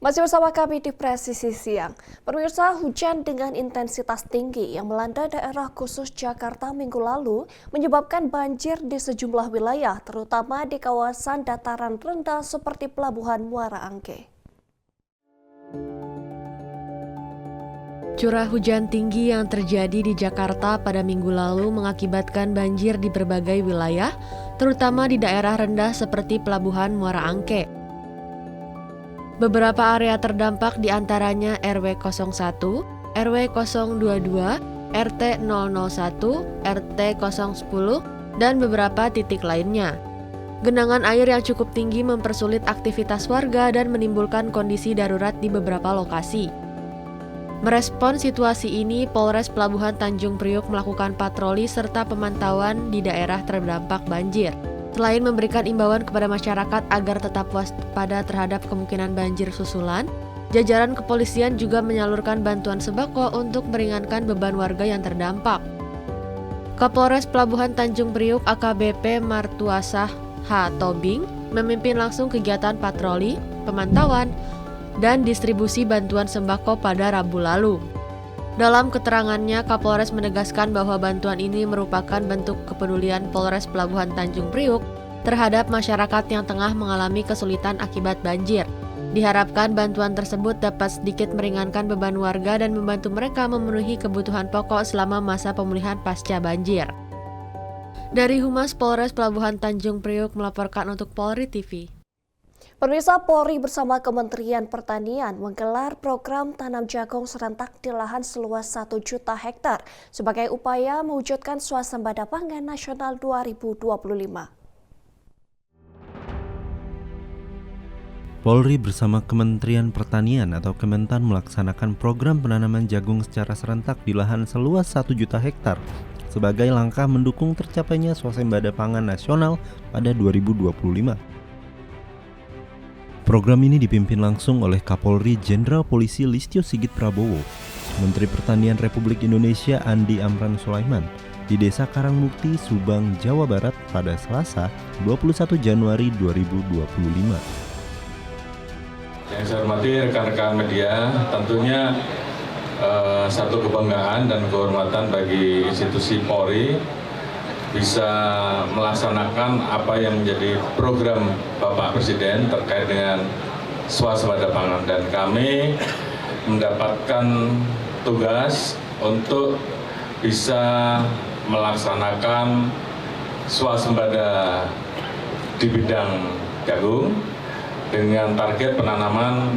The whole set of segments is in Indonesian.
Masih bersama kami di Presisi Siang. Pemirsa, hujan dengan intensitas tinggi yang melanda daerah khusus Jakarta minggu lalu menyebabkan banjir di sejumlah wilayah, terutama di kawasan dataran rendah seperti Pelabuhan Muara Angke. Curah hujan tinggi yang terjadi di Jakarta pada minggu lalu mengakibatkan banjir di berbagai wilayah, terutama di daerah rendah seperti Pelabuhan Muara Angke. Beberapa area terdampak diantaranya RW 01, RW 022, RT 001, RT 010, dan beberapa titik lainnya. Genangan air yang cukup tinggi mempersulit aktivitas warga dan menimbulkan kondisi darurat di beberapa lokasi. Merespon situasi ini, Polres Pelabuhan Tanjung Priok melakukan patroli serta pemantauan di daerah terdampak banjir. Selain memberikan imbauan kepada masyarakat agar tetap waspada terhadap kemungkinan banjir susulan, jajaran kepolisian juga menyalurkan bantuan sembako untuk meringankan beban warga yang terdampak. Kapolres Pelabuhan Tanjung Priok AKBP Martuasah H. Tobing memimpin langsung kegiatan patroli, pemantauan, dan distribusi bantuan sembako pada Rabu lalu. Dalam keterangannya, Kapolres menegaskan bahwa bantuan ini merupakan bentuk kepedulian Polres Pelabuhan Tanjung Priok terhadap masyarakat yang tengah mengalami kesulitan akibat banjir. Diharapkan bantuan tersebut dapat sedikit meringankan beban warga dan membantu mereka memenuhi kebutuhan pokok selama masa pemulihan pasca banjir. Dari Humas Polres Pelabuhan Tanjung Priok melaporkan untuk Polri TV. Pemirsa, Polri bersama Kementerian Pertanian menggelar program tanam jagung serentak di lahan seluas 1 juta hektar sebagai upaya mewujudkan swasembada pangan nasional 2025. Polri bersama Kementerian Pertanian atau Kementan melaksanakan program penanaman jagung secara serentak di lahan seluas 1 juta hektar sebagai langkah mendukung tercapainya swasembada pangan nasional pada 2025. Program ini dipimpin langsung oleh Kapolri Jenderal Polisi Listio Sigit Prabowo, Menteri Pertanian Republik Indonesia Andi Amran Sulaiman di Desa Karangmukti, Subang, Jawa Barat pada Selasa 21 Januari 2025. Yang saya hormati rekan-rekan media, tentunya satu kebanggaan dan kehormatan bagi institusi Polri bisa melaksanakan apa yang menjadi program Bapak Presiden terkait dengan swasembada pangan, dan kami mendapatkan tugas untuk bisa melaksanakan swasembada di bidang jagung dengan target penanaman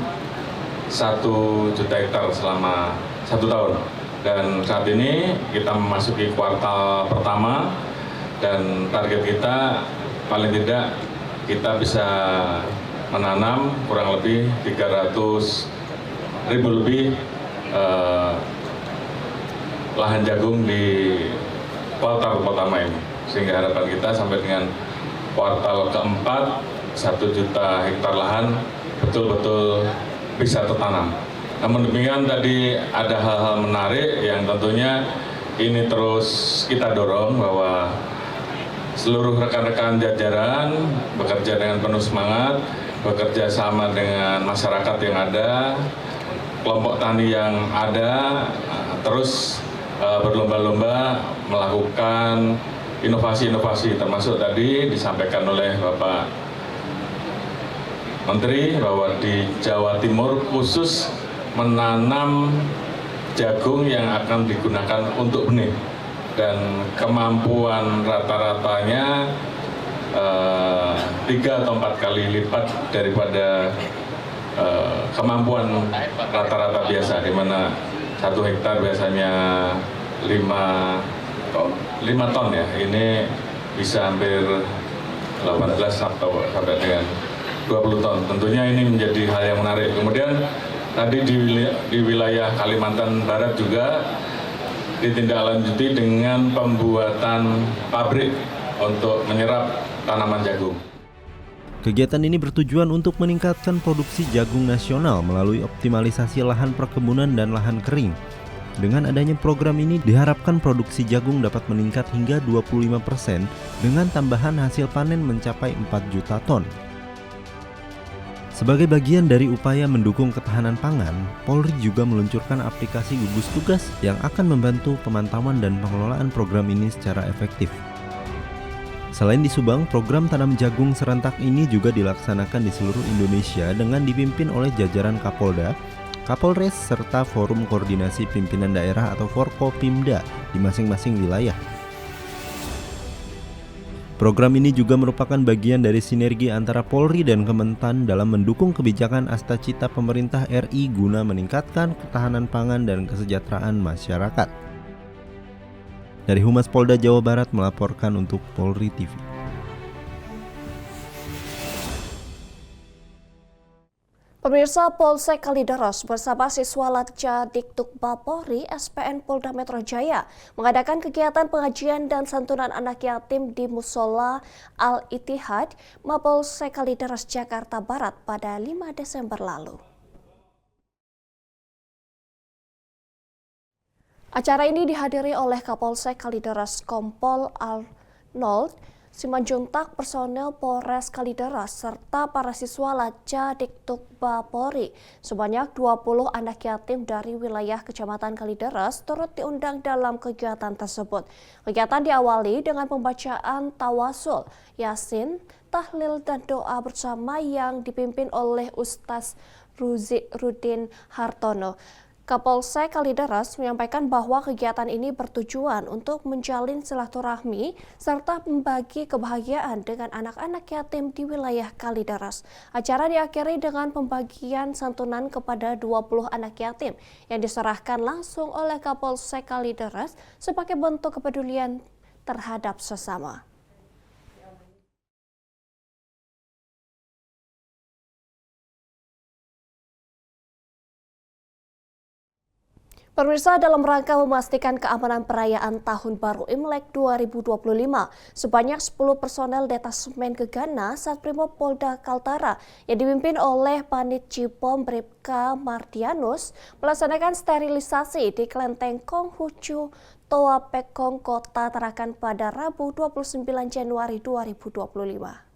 1 juta hektar selama 1 tahun. Dan saat ini kita memasuki kuartal pertama, dan target kita paling tidak kita bisa menanam kurang lebih 300.000 lebih lahan jagung di kuartal pertama ini, sehingga harapan kita sampai dengan kuartal keempat 1 juta hektar lahan betul-betul bisa tertanam. Namun demikian, tadi ada hal-hal menarik yang tentunya ini terus kita dorong bahwa seluruh rekan-rekan jajaran bekerja dengan penuh semangat, bekerja sama dengan masyarakat yang ada, kelompok tani yang ada, terus berlomba-lomba melakukan inovasi-inovasi, termasuk tadi disampaikan oleh Bapak Menteri bahwa di Jawa Timur khusus menanam jagung yang akan digunakan untuk benih, dan kemampuan rata-ratanya 3 atau 4 kali lipat daripada kemampuan rata-rata biasa, di mana 1 hektar biasanya 5 ton ya, ini bisa hampir 18 atau sampai dengan 20 ton. Tentunya ini menjadi hal yang menarik. Kemudian tadi di wilayah Kalimantan Barat juga ditindaklanjuti dengan pembuatan pabrik untuk menyerap tanaman jagung. Kegiatan ini bertujuan untuk meningkatkan produksi jagung nasional melalui optimalisasi lahan perkebunan dan lahan kering. Dengan adanya program ini diharapkan produksi jagung dapat meningkat hingga 25% dengan tambahan hasil panen mencapai 4 juta ton. Sebagai bagian dari upaya mendukung ketahanan pangan, Polri juga meluncurkan aplikasi gugus tugas yang akan membantu pemantauan dan pengelolaan program ini secara efektif. Selain di Subang, program tanam jagung serentak ini juga dilaksanakan di seluruh Indonesia dengan dipimpin oleh jajaran Kapolda, Kapolres, serta Forum Koordinasi Pimpinan Daerah atau Forkopimda di masing-masing wilayah. Program ini juga merupakan bagian dari sinergi antara Polri dan Kementan dalam mendukung kebijakan Astacita pemerintah RI guna meningkatkan ketahanan pangan dan kesejahteraan masyarakat. Dari Humas Polda Jawa Barat melaporkan untuk Polri TV. Pemirsa, Polsek Kalideres bersama siswa Latja Dikdukbab Polri SPN Polda Metro Jaya mengadakan kegiatan pengajian dan santunan anak yatim di Musola Al-Ittihad, Mapolsek Kalideres, Jakarta Barat pada 5 Desember lalu. Acara ini dihadiri oleh Kapolsek Kalideres Kompol Arnold Simanjuntak, personel Polres Kalideres, serta para siswa Latja Dikdukbab Polri. Sebanyak 20 anak yatim dari wilayah Kecamatan Kalideres turut diundang dalam kegiatan tersebut. Kegiatan diawali dengan pembacaan tawasul, yasin, tahlil, dan doa bersama yang dipimpin oleh Ustaz Rudin Hartono. Kapolsek Kalideres menyampaikan bahwa kegiatan ini bertujuan untuk menjalin silaturahmi serta membagi kebahagiaan dengan anak-anak yatim di wilayah Kalideres. Acara diakhiri dengan pembagian santunan kepada 20 anak yatim yang diserahkan langsung oleh Kapolsek Kalideres sebagai bentuk kepedulian terhadap sesama. Pemirsa, dalam rangka memastikan keamanan perayaan Tahun Baru Imlek 2025, sebanyak 10 personel Detasemen Gegana Satprimo Polda Kaltara yang dipimpin oleh Panit Cipom Bribka Mardianus melaksanakan sterilisasi di Kelenteng Konghucu, Toa Pekong, Kota Tarakan pada Rabu 29 Januari 2025.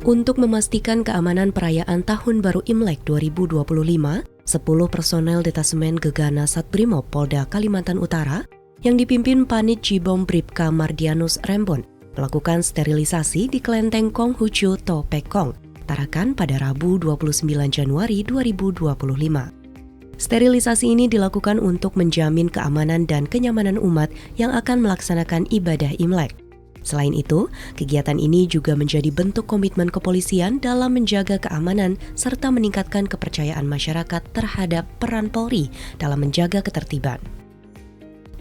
Untuk memastikan keamanan perayaan Tahun Baru Imlek 2025, 10 personel Detasemen Gegana Satbrimob Polda Kalimantan Utara yang dipimpin Panit Cibom Bribka Mardianus Rembon melakukan sterilisasi di Kelenteng Konghucu To Pekong, Tarakan pada Rabu 29 Januari 2025. Sterilisasi ini dilakukan untuk menjamin keamanan dan kenyamanan umat yang akan melaksanakan ibadah Imlek. Selain itu, kegiatan ini juga menjadi bentuk komitmen kepolisian dalam menjaga keamanan serta meningkatkan kepercayaan masyarakat terhadap peran Polri dalam menjaga ketertiban.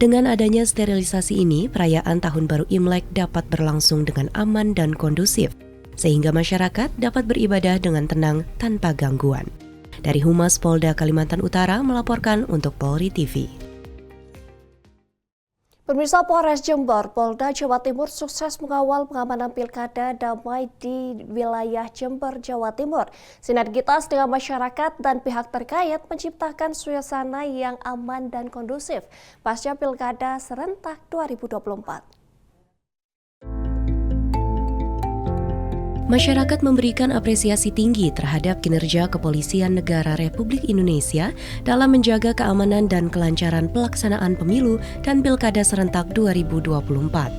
Dengan adanya sterilisasi ini, perayaan Tahun Baru Imlek dapat berlangsung dengan aman dan kondusif, sehingga masyarakat dapat beribadah dengan tenang tanpa gangguan. Dari Humas Polda Kalimantan Utara melaporkan untuk Polri TV. Pemirsa, Polres Jember, Polda Jawa Timur sukses mengawal pengamanan pilkada damai di wilayah Jember, Jawa Timur. Sinergitas dengan masyarakat dan pihak terkait menciptakan suasana yang aman dan kondusif pasca pilkada serentak 2024. Masyarakat memberikan apresiasi tinggi terhadap kinerja Kepolisian Negara Republik Indonesia dalam menjaga keamanan dan kelancaran pelaksanaan pemilu dan pilkada serentak 2024.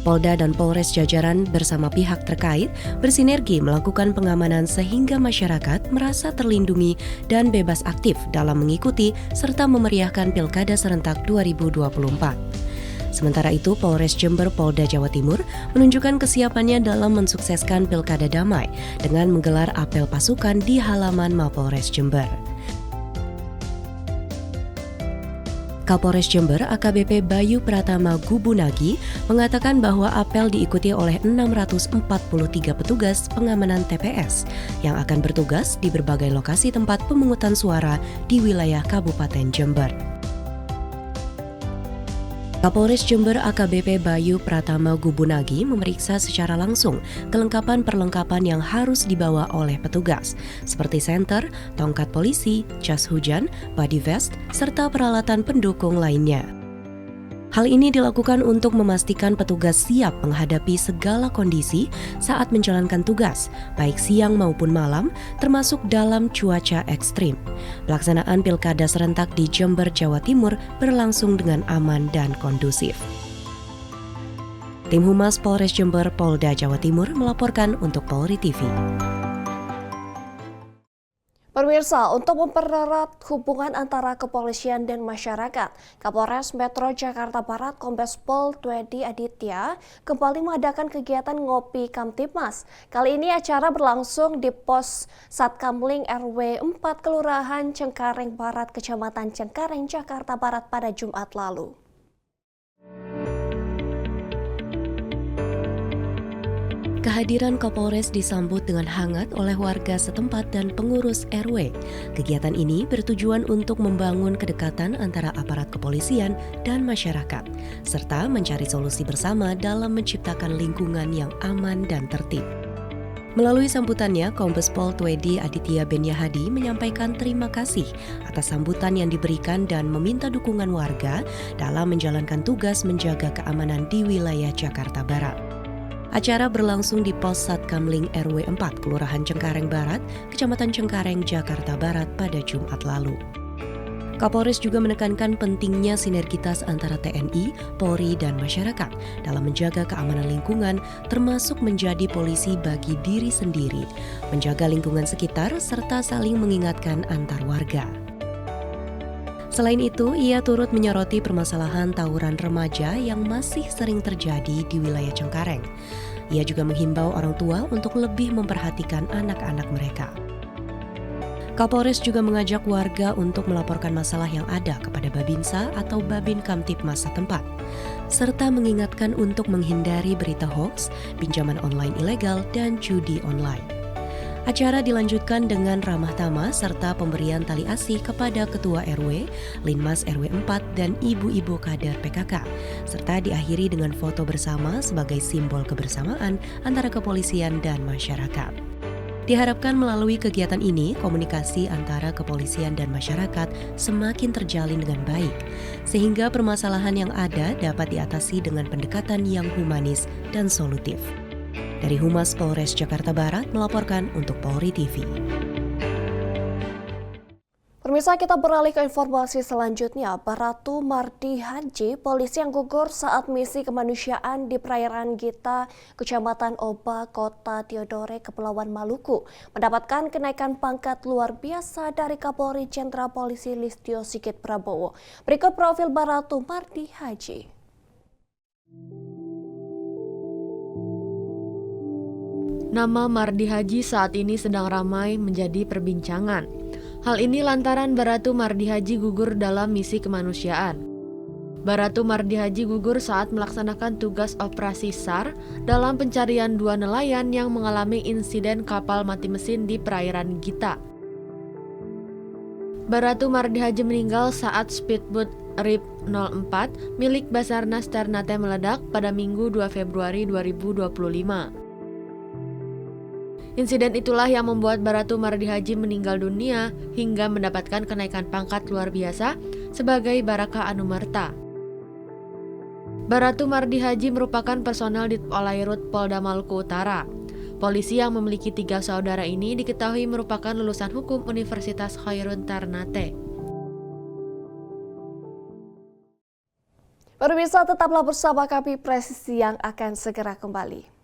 Polda dan Polres jajaran bersama pihak terkait bersinergi melakukan pengamanan sehingga masyarakat merasa terlindungi dan bebas aktif dalam mengikuti serta memeriahkan pilkada serentak 2024. Sementara itu, Polres Jember Polda Jawa Timur menunjukkan kesiapannya dalam mensukseskan pilkada damai dengan menggelar apel pasukan di halaman Mapolres Jember. Kapolres Jember AKBP Bayu Pratama Gubunagi mengatakan bahwa apel diikuti oleh 643 petugas pengamanan TPS yang akan bertugas di berbagai lokasi tempat pemungutan suara di wilayah Kabupaten Jember. Kapolres Jember AKBP Bayu Pratama Gubunagi memeriksa secara langsung kelengkapan perlengkapan yang harus dibawa oleh petugas, seperti senter, tongkat polisi, jas hujan, body vest, serta peralatan pendukung lainnya. Hal ini dilakukan untuk memastikan petugas siap menghadapi segala kondisi saat menjalankan tugas, baik siang maupun malam, termasuk dalam cuaca ekstrim. Pelaksanaan Pilkada serentak di Jember, Jawa Timur berlangsung dengan aman dan kondusif. Tim Humas Polres Jember Polda Jawa Timur melaporkan untuk Polri TV. Pemirsa, untuk mempererat hubungan antara kepolisian dan masyarakat, Kapolres Metro Jakarta Barat Kombes Pol Twedi Aditya kembali mengadakan kegiatan Ngopi Kamtibmas. Kali ini acara berlangsung di pos Satkamling RW 4 Kelurahan Cengkareng Barat, Kecamatan Cengkareng, Jakarta Barat pada Jumat lalu. Kehadiran Kapolres disambut dengan hangat oleh warga setempat dan pengurus RW. Kegiatan ini bertujuan untuk membangun kedekatan antara aparat kepolisian dan masyarakat, serta mencari solusi bersama dalam menciptakan lingkungan yang aman dan tertib. Melalui sambutannya, Kombes Pol Twedi Aditya Benyahadi menyampaikan terima kasih atas sambutan yang diberikan dan meminta dukungan warga dalam menjalankan tugas menjaga keamanan di wilayah Jakarta Barat. Acara berlangsung di pos Satkamling RW 4 Kelurahan Cengkareng Barat, Kecamatan Cengkareng, Jakarta Barat pada Jumat lalu. Kapolres juga menekankan pentingnya sinergitas antara TNI, Polri, dan masyarakat dalam menjaga keamanan lingkungan, termasuk menjadi polisi bagi diri sendiri, menjaga lingkungan sekitar, serta saling mengingatkan antar warga. Selain itu, ia turut menyoroti permasalahan tawuran remaja yang masih sering terjadi di wilayah Cengkareng. Ia juga menghimbau orang tua untuk lebih memperhatikan anak-anak mereka. Kapolres juga mengajak warga untuk melaporkan masalah yang ada kepada Babinsa atau Babin Kamtibmas setempat, serta mengingatkan untuk menghindari berita hoaks, pinjaman online ilegal, dan judi online. Acara dilanjutkan dengan ramah tamah serta pemberian tali asih kepada Ketua RW, Linmas RW 4, dan ibu-ibu kader PKK, serta diakhiri dengan foto bersama sebagai simbol kebersamaan antara kepolisian dan masyarakat. Diharapkan melalui kegiatan ini, komunikasi antara kepolisian dan masyarakat semakin terjalin dengan baik, sehingga permasalahan yang ada dapat diatasi dengan pendekatan yang humanis dan solutif. Dari Humas Polres Jakarta Barat melaporkan untuk Polri TV. Pemirsa, kita beralih ke informasi selanjutnya. Baratu Mardi Haji, polisi yang gugur saat misi kemanusiaan di perairan Gita, Kecamatan Oba, Kota Diodore, Kepulauan Maluku, mendapatkan kenaikan pangkat luar biasa dari Kapolri Jenderal Polisi Listio Sigit Prabowo. Berikut profil Baratu Mardi Haji. Nama Mardi Haji saat ini sedang ramai menjadi perbincangan. Hal ini lantaran Baratu Mardi Haji gugur dalam misi kemanusiaan. Baratu Mardi Haji gugur saat melaksanakan tugas operasi SAR dalam pencarian 2 nelayan yang mengalami insiden kapal mati mesin di perairan Gita. Baratu Mardi Haji meninggal saat speedboat RIP 04 milik Basarnas Ternate meledak pada Minggu 2 Februari 2025. Insiden itulah yang membuat Baratu Mardi Haji meninggal dunia hingga mendapatkan kenaikan pangkat luar biasa sebagai Baraka Anumerta. Baratu Mardi Haji merupakan personel di Polairut Polda Maluku Utara. Polisi yang memiliki 3 saudara ini diketahui merupakan lulusan hukum Universitas Khairun Ternate. Pemirsa, tetaplah bersama kami, Presisi yang akan segera kembali.